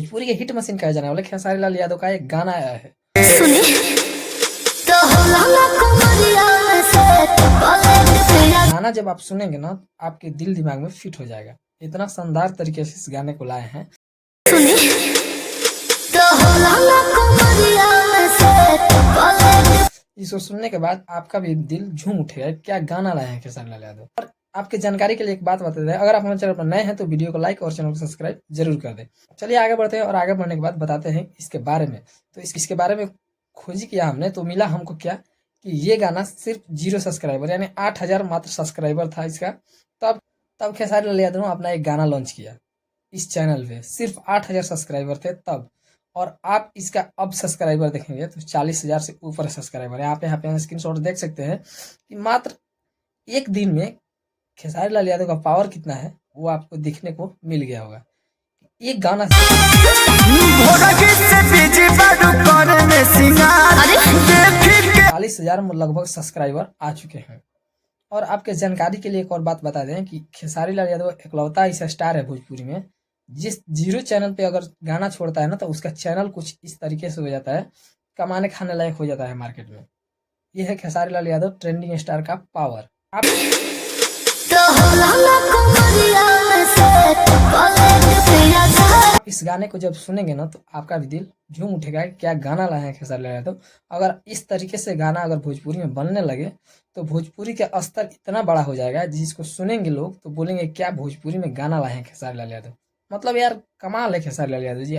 भोजपुरी के hit machine कहा जाने वाले खेसारी लाल यादव का एक गाना आया है। सुने तो गाना जब आप सुनेंगे ना आपके दिल दिमाग में फिट हो जाएगा। इतना शानदार तरीके से इस गाने को लाए हैं। सुने तो इसको सुनने के बाद आपका भी दिल झूम उठेगा। क्या गाना लाए हैं खेसारी लाल यादव। और आपकी जानकारी के लिए एक बात बता दें, अगर आप हमारे चैनल पर नए हैं तो वीडियो को लाइक और चैनल को सब्सक्राइब जरूर कर दें। चलिए आगे बढ़ते हैं और आगे बढ़ने के बाद बताते हैं इसके बारे में। तो इसके बारे में खोज किया हमने तो मिला हमको क्या कि ये गाना सिर्फ 0 सब्सक्राइबर यानी 8000 मात्र सब्सक्राइबर था इसका। तब खेसारी लाल यादव ने अपना एक गाना लॉन्च किया इस चैनल पे। सिर्फ 8000 सब्सक्राइबर थे तब। और आप इसका अब सब्सक्राइबर देखेंगे तो 40,000 से ऊपर सब्सक्राइबर है। आप यहाँ पे स्क्रीनशॉट देख सकते हैं कि मात्र एक दिन में खेसारी लाल यादव का पावर कितना है वो आपको दिखने को मिल गया होगा। एक गाना 40,000 में लगभग सब्सक्राइबर आ चुके हैं। और आपके जानकारी के लिए एक और बात बता दें कि खेसारी लाल यादव इकलौता ऐसा स्टार है भोजपुरी में जिस 0 चैनल पे अगर गाना छोड़ता है ना तो उसका चैनल कुछ इस तरीके से हो जाता है, कमाने खाने लायक हो जाता है मार्केट में। ये है खेसारी लाल यादव ट्रेंडिंग स्टार का पावर। आप इस गाने को जब सुनेंगे ना तो आपका भी दिल झूम उठेगा। क्या गाना लाए हैं खेसारी लाल यादव। अगर इस तरीके से गाना अगर भोजपुरी में बनने लगे तो भोजपुरी का स्तर इतना बड़ा हो जाएगा जिसको सुनेंगे लोग तो बोलेंगे क्या भोजपुरी में गाना लाए हैं खेसारी लाल यादव। मतलब यार कमाल है खेसारी लाल यादव जी।